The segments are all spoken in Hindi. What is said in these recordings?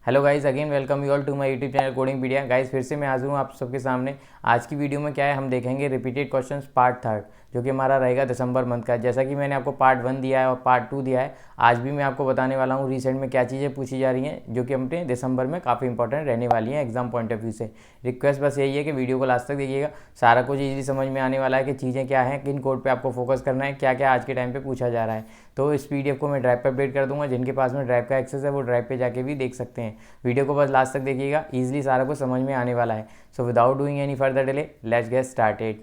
Hello guys, again welcome you all to my YouTube channel Codingpedia. Guys फिर से मैं हाजिर हूँ आप सबके सामने। आज की वीडियो में क्या है, हम देखेंगे रिपीटेड क्वेश्चंस पार्ट थर्ड, जो कि हमारा रहेगा दिसंबर मंथ का। जैसा कि मैंने आपको पार्ट 1 दिया है और पार्ट 2 दिया है, आज भी मैं आपको बताने वाला हूँ रिसेंट में क्या चीज़ें पूछी जा रही हैं, जो कि अपने दिसंबर में काफ़ी इंपॉर्टेंट रहने वाली हैं एग्जाम पॉइंट ऑफ व्यू से। रिक्वेस्ट बस यही है कि वीडियो को लास्ट तक देखिएगा, सारा कुछ ईजिली समझ में आने वाला है कि चीज़ें क्या हैं, किन कोड पर आपको फोकस करना है, क्या क्या आज के टाइम पर पूछा जा रहा है। तो इस PDF को मैं ड्राइव पर अपडेट कर दूंगा। जिनके पास में ड्राइव का एक्सेस है वो ड्राइव पे जाके भी देख सकते हैं। वीडियो को बस लास्ट तक देखिएगा, इजीली सारा कुछ समझ में आने वाला है। So without doing any further delay, let's get started.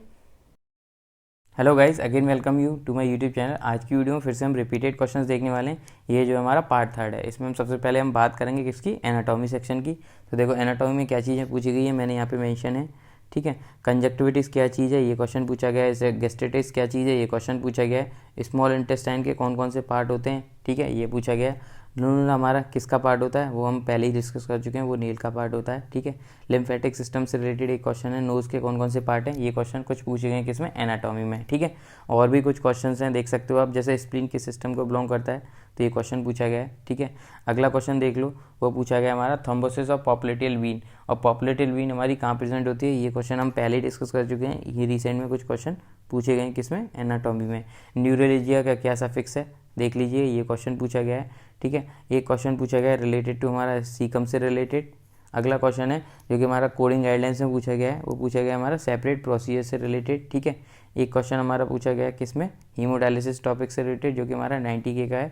Hello guys, again welcome you to my YouTube channel. आज की वीडियो में फिर से हम रिपीटेड क्वेश्चंस देखने वाले हैं। ये जो हमारा पार्ट थर्ड है, इसमें हम सबसे पहले हम बात करेंगे किसकी, एनाटॉमी सेक्शन की। तो देखो एनाटॉमी में क्या चीज़ें पूछी गई है, मैंने यहाँ पे मेंशन है, ठीक है। कंजक्टिविटिस क्या चीज़ है, ये क्वेश्चन पूछा गया है। गैस्ट्राइटिस क्या चीज़ है, ये क्वेश्चन पूछा गया है। स्मॉल इंटेस्टाइन के कौन कौन से पार्ट होते हैं, ठीक है, ये पूछा गया है। लूनल हमारा किसका पार्ट होता है, वो हम पहले ही डिस्कस कर चुके हैं, वो नील का पार्ट होता है, ठीक है। लिम्फेटिक सिस्टम से रिलेटेड एक क्वेश्चन है, नोज के कौन कौन से पार्ट हैं, ये क्वेश्चन कुछ पूछे गए हैं किसमें, एनाटॉमी में, ठीक है। और भी कुछ क्वेश्चन हैं, देख सकते हो आप, जैसे स्प्लीन किस सिस्टम को बिलोंग करता है, तो ये क्वेश्चन पूछा गया है, ठीक है। अगला क्वेश्चन देख लो, वो पूछा गया हमारा थ्रोम्बोसिस ऑफ पॉप्लेटियल वीन, और पॉप्लेटियल वीन हमारी कहाँ प्रेजेंट होती है, ये क्वेश्चन हम पहले ही डिस्कस कर चुके हैं। ये रिसेंट में कुछ क्वेश्चन पूछे गए हैं किसमें, एनाटॉमी में। न्यूरोलॉजिया का क्या सफिक्स है, देख लीजिए, ये क्वेश्चन पूछा गया है, ठीक है। एक क्वेश्चन पूछा गया है रिलेटेड टू हमारा सीकम से रिलेटेड। अगला क्वेश्चन है जो कि हमारा कोडिंग गाइडलाइंस में पूछा गया है, वो पूछा गया है हमारा सेपरेट प्रोसीजर से रिलेटेड, ठीक है। एक क्वेश्चन हमारा पूछा गया है किसमें, हीमोडायलिसिस टॉपिक से रिलेटेड, जो कि हमारा 90K का है।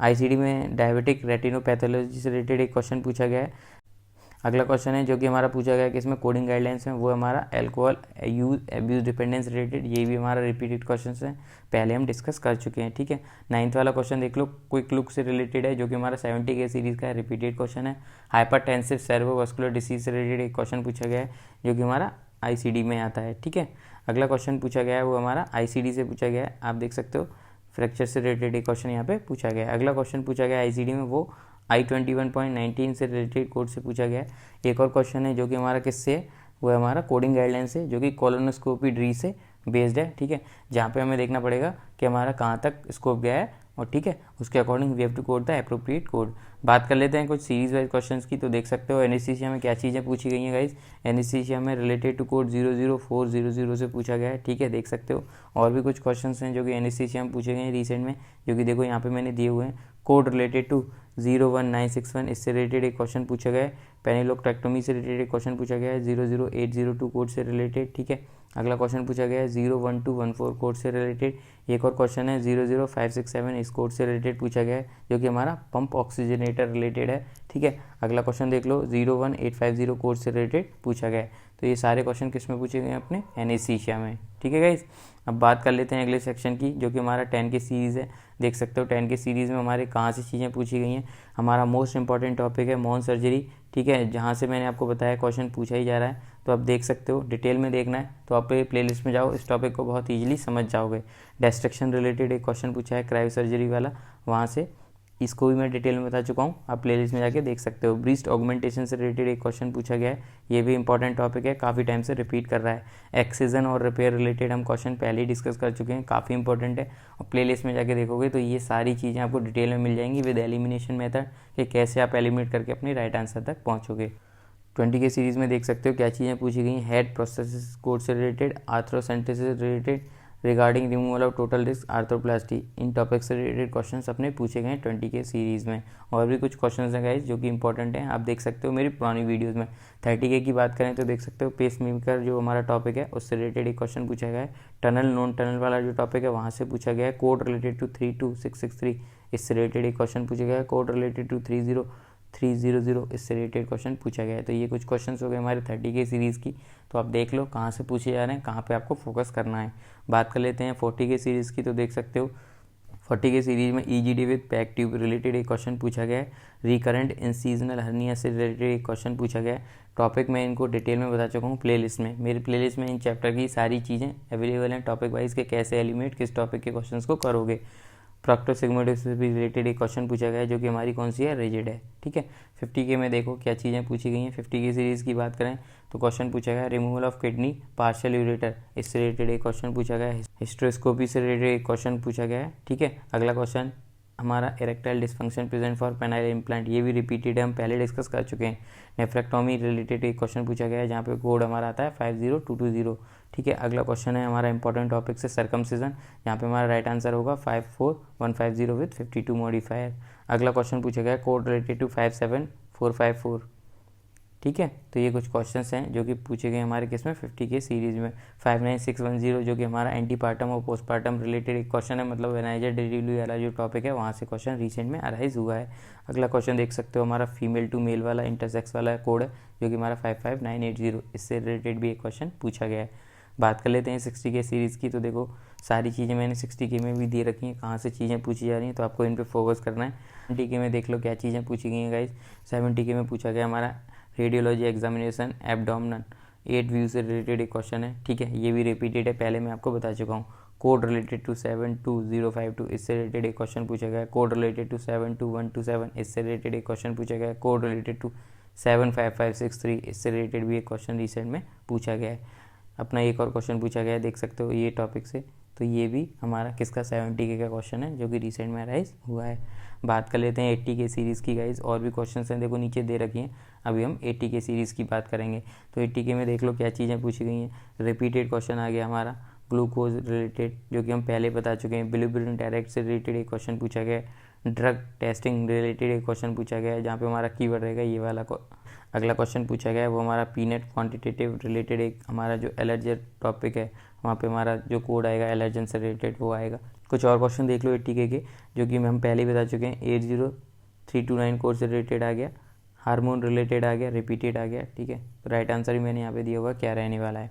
ICD में डायबिटिक रेटिनोपैथोलॉजी से रिलेटेड एक क्वेश्चन पूछा गया है। अगला क्वेश्चन है जो कि हमारा पूछा गया है किसमें, कोडिंग गाइडलाइंस में, वो हमारा alcohol use abuse dependence related. ये भी हमारा रिपीटेड क्वेश्चन है, पहले हम डिस्कस कर चुके हैं, ठीक है। 9th वाला क्वेश्चन देख लो, क्विक लुक से रिलेटेड है, जो कि हमारा 70K सीरीज का है, रिपीटेड क्वेश्चन है। हाइपरटेंसिव सेर्वोवास्कुलर डिसीज से रिलेटेड एक क्वेश्चन पूछा गया है, जो कि हमारा ICD में आता है, ठीक है। अगला क्वेश्चन पूछा गया है वो हमारा ICD से पूछा गया है, आप देख सकते हो, फ्रैक्चर से रिलेटेड एक क्वेश्चन यहाँ पे पूछा गया है। अगला क्वेश्चन पूछा गया है ICD में, वो I21.19 से रिलेटेड कोड से पूछा गया है। एक और क्वेश्चन है जो कि हमारा किससे है, वो है हमारा कोडिंग गाइडलाइन से, जो कि कोलोनोस्कोपी ड्री से बेस्ड है, ठीक है। जहाँ पे हमें देखना पड़ेगा कि हमारा कहाँ तक स्कोप गया है, और ठीक है, उसके according we have to code the appropriate code. बात कर लेते हैं कुछ सीरीज वाइज क्वेश्चंस की। तो देख सकते हो एनेस्थीसिया में क्या चीज़ें पूछी गई हैं गाइज। एनेस्थीसिया में रिलेटेड टू कोड 00400 से पूछा गया है, ठीक है, देख सकते हो। और भी कुछ क्वेश्चन हैं जो कि एनेस्थीसिया में पूछे गए हैं रिसेंट में, जो कि देखो यहाँ पे मैंने दिए हुए हैं। कोड रिलेटेड टू 01961, इससे रिलेटेड एक क्वेश्चन पूछा गया है। पेनिलोक्टेक्टोमी से रिलेटेड एक क्वेश्चन पूछा गया है 00802 कोड से रिलेटेड, ठीक है। अगला क्वेश्चन पूछा गया है 01214 कोड से रिलेटेड। एक और क्वेश्चन है 00567, इस कोड से रिलेटेड पूछा गया है, जो कि हमारा पंप ऑक्सीजनेटर रिलेटेड है, ठीक है। अगला क्वेश्चन देख लो, 01850 कोड से रिलेटेड पूछा गया है। तो ये सारे क्वेश्चन किस में पूछे गए हैं, अपने एनेस्थीसिया में, ठीक है गाइज। अब बात कर लेते हैं अगले सेक्शन की, जो कि हमारा 10K सीरीज़ है। देख सकते हो 10K सीरीज़ में हमारे कहाँ से चीज़ें पूछी गई हैं। हमारा मोस्ट इंपॉर्टेंट टॉपिक है मॉन सर्जरी, ठीक है, जहाँ से मैंने आपको बताया क्वेश्चन पूछा ही जा रहा है। तो आप देख सकते हो, डिटेल में देखना है तो आप प्लेलिस्ट में जाओ, इस टॉपिक को बहुत ईजिली समझ जाओगे। डिस्ट्रक्शन रिलेटेड एक क्वेश्चन पूछा है क्रायो सर्जरी वाला, वहाँ से इसको भी मैं डिटेल में बता चुका हूँ, आप प्लेलिस्ट में जाके देख सकते हो। ब्रीस्ट ऑगमेंटेशन से रिलेटेड एक क्वेश्चन पूछा गया है, ये भी इंपॉर्टेंट टॉपिक है, काफ़ी टाइम से रिपीट कर रहा है। एक्सीजन और रिपेयर रिलेटेड हम क्वेश्चन पहले ही डिस्कस कर चुके हैं, काफ़ी इंपॉर्टेंट है, और प्लेलिस्ट में जाके देखोगे तो ये सारी चीज़ें आपको डिटेल में मिल जाएंगी विद एलिमिनेशन मेथड, कि कैसे आप एलिमिनेट करके अपनी राइट आंसर तक पहुँचोगे। 20K सीरीज़ में देख सकते हो क्या चीज़ें पूछी गई हैं। हेड प्रोसेस कोड से related, arthrocentesis related, regarding removal of total disc arthroplasty, इन टॉपिक से रिलेटेड क्वेश्चंस अपने पूछे गए हैं 20K सीरीज़ में। और भी कुछ क्वेश्चंस हैं गाइस जो कि इंपॉर्टेंट हैं, आप देख सकते हो मेरी पुरानी वीडियोस में। 30K की बात करें तो देख सकते हो पेस मेकर जो हमारा टॉपिक है उससे रिलेटेड एक क्वेश्चन पूछा गया है। टनल नॉन टनल वाला जो टॉपिक है वहाँ से पूछा गया है। कोड रिलेटेड टू 32663, इससे रिलेटेड एक क्वेश्चन पूछा गया है। कोड रिलेटेड टू 30300, इससे रिलेटेड क्वेश्चन पूछा गया है। तो ये कुछ क्वेश्चन हो गए हमारे 30K सीरीज़ की, तो आप देख लो कहाँ से पूछे जा रहे हैं, कहाँ पे आपको फोकस करना है। बात कर लेते हैं 40K सीरीज़ की। तो देख सकते हो 40K सीरीज़ में EGD with pack tube related एक क्वेश्चन पूछा गया है। रिकरेंट इंसीजनल हर्निया से रिलेटेड एक क्वेश्चन पूछा गया है। टॉपिक मैं इनको डिटेल में बता चुका हूँ प्लेलिस्ट में, मेरी प्लेलिस्ट में इन चैप्टर की सारी चीज़ें अवेलेबल हैं टॉपिक वाइज के, कैसे एलिमिनेट किस टॉपिक के क्वेश्चन को करोगे। प्रॉक्टोसिग्मोइडोसिस से भी रिलेटेड एक क्वेश्चन पूछा गया है, जो कि हमारी कौन सी है, रिजिड है, ठीक है। 50K में देखो क्या चीज़ें पूछी गई हैं। 50K सीरीज़ की बात करें तो क्वेश्चन पूछा गया removal of kidney partial ureter, इससे रिलेटेड एक क्वेश्चन पूछा गया है। हिस्ट्रोस्कोपी से रिलेटेड एक क्वेश्चन पूछा गया है, ठीक है। अगला क्वेश्चन हमारा erectile dysfunction present for penile implant, ये भी रिपीटेड है, हम पहले डिस्कस कर चुके हैं। नेफ्रेक्टोमी रिलेटेड एक क्वेश्चन पूछा गया है जहाँ पे कोड हमारा आता है 50220। ठीक है, अगला क्वेश्चन है हमारा इंपॉर्टेंट टॉपिक से सर्कमसिजन, यहाँ पे हमारा राइट आंसर होगा 54150 विथ 52 मॉडिफायर। अगला क्वेश्चन पूछा गया है कोड रिलेटेड टू 57454। ठीक है, तो ये कुछ क्वेश्चंस हैं जो कि पूछे गए हमारे केस में 50 के सीरीज़ में। 59610 जो कि हमारा एंटीपार्टम और पोस्टपार्टम रिलेटेड एक क्वेश्चन है, मतलब वेनाइजर डिलीवरी वाला जो टॉपिक है वहाँ से क्वेश्चन रिसेंट में अराइज हुआ है। अगला क्वेश्चन देख सकते हो हमारा फीमेल टू मेल वाला इंटरसेक्स वाला कोड है जो कि हमारा 55980, इससे रिलेटेड भी एक क्वेश्चन पूछा गया है। बात कर लेते हैं 60 के सीरीज़ की। तो देखो सारी चीज़ें मैंने 60 के में भी दे रखी हैं, कहाँ से चीज़ें पूछी जा रही हैं, तो आपको इन पर फोकस करना है। 70 के में देख लो क्या चीज़ें पूछी गई हैं गाइज। 70 के में पूछा गया हमारा रेडियोलॉजी एग्जामिनेशन एब्डोमिनल 8 व्यू से रिलेटेड एक क्वेश्चन है। ठीक है, ये भी रिपीटेड है, पहले मैं आपको बता चुका हूँ। कोड रिलेटेड टू 72052, इससे रिलेटेड एक क्वेश्चन पूछा गया है। कोड रिलेटेड टू 72127, इससे रिलेटेड एक क्वेश्चन पूछा गया है। कोड रिलेटेड टू 75563, इससे रिलेटेड भी एक क्वेश्चन रिसेंट में पूछा गया है। अपना एक और क्वेश्चन पूछा गया है, देख सकते हो ये टॉपिक से, तो ये भी हमारा किसका 70 के का क्वेश्चन है जो कि रिसेंट में राइज हुआ है। बात कर लेते हैं 80 के सीरीज़ की गाइज, और भी क्वेश्चन हैं, देखो नीचे दे रखी हैं। अभी हम 80 के सीरीज़ की बात करेंगे। तो 80 के में देख लो क्या चीज़ें पूछी गई हैं। रिपीटेड क्वेश्चन आ गया हमारा ग्लूकोज रिलेटेड, जो कि हम पहले बता चुके हैं। बिलिरुबिन डायरेक्ट से रिलेटेड एक क्वेश्चन पूछा गया है। ड्रग टेस्टिंग रिलेटेड एक क्वेश्चन पूछा गया है, जहाँ पे हमारा कीवर्ड रहेगा ये वाला। अगला क्वेश्चन पूछा गया है वो हमारा पीनट क्वांटिटेटिव रिलेटेड एक हमारा जो एलर्जन टॉपिक है, वहाँ पे हमारा जो कोड आएगा एलर्जन से रिलेटेड वो आएगा। कुछ और क्वेश्चन देख लो 80 के जो कि हम पहले ही बता चुके हैं। 80329 कोड से रिलेटेड आ गया, हार्मोन रिलेटेड आ गया, रिपीटेड आ गया। ठीक है, तो राइट आंसर ही मैंने यहाँ पे दिया हुआ क्या रहने वाला है।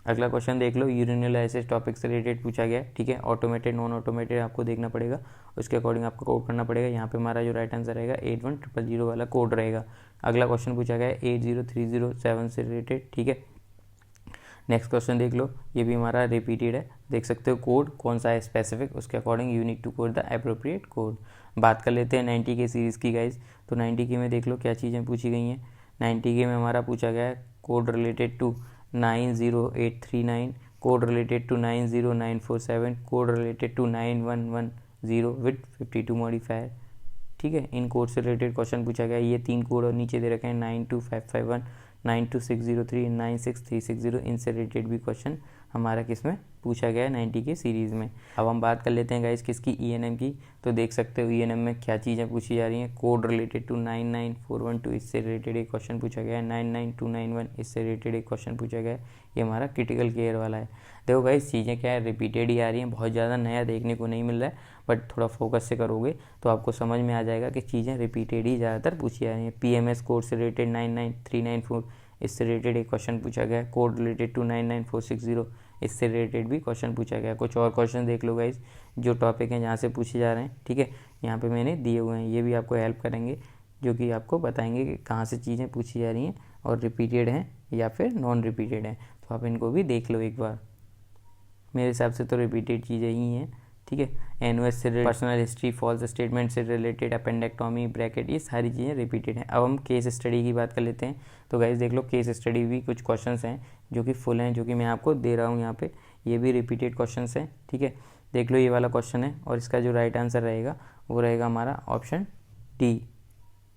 अगला क्वेश्चन देख लो यूरिनलाइसिस टॉपिक से रिलेटेड पूछा गया है। ठीक है, ऑटोमेटेड नॉन ऑटोमेटेड आपको देखना पड़ेगा, उसके अकॉर्डिंग आपको कोड करना पड़ेगा। यहाँ पे हमारा जो राइट आंसर रहेगा 81000 वाला कोड रहेगा। अगला क्वेश्चन पूछा गया है 80307 से रिलेटेड। ठीक है, नेक्स्ट क्वेश्चन देख लो, ये भी हमारा रिपीटेड है, देख सकते हो कोड कौन सा है स्पेसिफिक, उसके according you need to code the appropriate code. बात कर लेते हैं 90 के सीरीज़ की गाइज। तो 90 के में देख लो क्या चीज़ें पूछी गई हैं। 90 के में हमारा पूछा गया है code related to 90839, code related to 90947, code related to 9110 with 52 modifier. ठीक है, इन कोड से रिलेटेड क्वेश्चन पूछा गया है। ये 3 कोड और नीचे दे रखे हैं 92551, 92603, 96360, इनसे रिलेटेड भी क्वेश्चन हमारा किस में पूछा गया है 90 के सीरीज़ में। अब हम बात कर लेते हैं गाइस किसकी ईएनएम की। तो देख सकते हो ईएनएम में क्या चीज़ें पूछी जा रही हैं। कोड रिलेटेड टू 99412, इससे रिलेटेड एक क्वेश्चन पूछा गया है। 99291, इससे रिलेटेड एक क्वेश्चन पूछा गया है। ये हमारा क्रिटिकल केयर वाला है। देखो गाइस चीज़ें क्या है, रिपीटेड ही आ रही हैं, बहुत ज़्यादा नया देखने को नहीं मिल रहा है, बट थोड़ा फोकस से करोगे तो आपको समझ में आ जाएगा कि चीज़ें रिपीटेड ही ज़्यादातर पूछी जा रही हैं। पीएमएस कोड से रिलेटेड 99394, इससे रिलेटेड एक क्वेश्चन पूछा गया है। कोड रिलेटेड टू 99460, इससे रिलेटेड भी क्वेश्चन पूछा गया है। कुछ और क्वेश्चन देख लो गाइस जो टॉपिक हैं जहाँ से पूछे जा रहे हैं। ठीक है, यहाँ पे मैंने दिए हुए हैं, ये भी आपको हेल्प करेंगे, जो कि आपको बताएंगे कि कहाँ से चीज़ें पूछी जा रही हैं और रिपीटेड हैं या फिर नॉन रिपीटेड हैं। तो आप इनको भी देख लो एक बार। मेरे हिसाब से तो रिपीटेड चीज़ें ही हैं। ठीक है, एनओएस से पर्सनल हिस्ट्री, फॉल्स स्टेटमेंट से रिलेटेड, अपेंडेक्टोमी, ब्रैकेट, ये सारी चीज़ें रिपीटेड हैं। अब हम केस स्टडी की बात कर लेते हैं। तो गाइस देख लो केस स्टडी भी कुछ क्वेश्चंस हैं जो कि फुल हैं, जो कि मैं आपको दे रहा हूँ यहाँ पे। ये भी रिपीटेड क्वेश्चंस हैं। ठीक है, देख लो ये वाला क्वेश्चन है और इसका जो राइट आंसर रहेगा वो रहेगा हमारा ऑप्शन डी।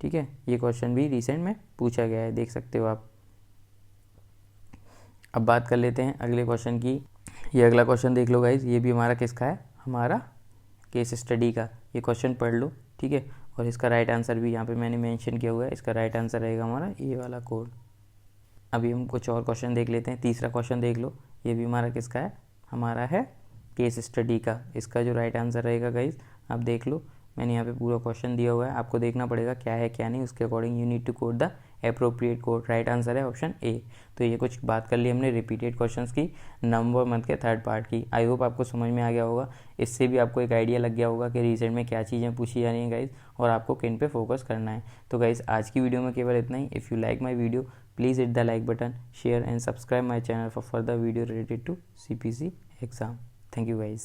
ठीक है, ये क्वेश्चन भी रिसेंट में पूछा गया है, देख सकते हो आप। अब बात कर लेते हैं अगले क्वेश्चन की। ये अगला क्वेश्चन देख लो गाइज, ये भी हमारा किसका है, हमारा केस स्टडी का। ये क्वेश्चन पढ़ लो। ठीक है, और इसका राइट आंसर भी यहाँ पे मैंने मेंशन किया हुआ है। इसका राइट आंसर रहेगा हमारा ये वाला कोड। अभी हम कुछ और क्वेश्चन देख लेते हैं। तीसरा क्वेश्चन देख लो, ये भी हमारा किसका है, हमारा है केस स्टडी का। इसका जो राइट आंसर रहेगा गाइज आप देख लो, मैंने यहाँ पे पूरा क्वेश्चन दिया हुआ है, आपको देखना पड़ेगा क्या है क्या नहीं, उसके according you need to code the appropriate code. Right answer है ऑप्शन ए। तो ये कुछ बात कर ली हमने रिपीटेड क्वेश्चंस की, नवंबर मंथ के 3rd पार्ट की। आई होप आपको समझ में आ गया होगा, इससे भी आपको एक आइडिया लग गया होगा कि रिसेंट में क्या चीज़ें पूछी जा रही हैं गाइज और आपको किन पे फोकस करना है। तो गाइज आज की वीडियो में केवल इतना ही। If you like my video please hit the like button, share and subscribe my channel for further video related to CPC exam. Thank you guys.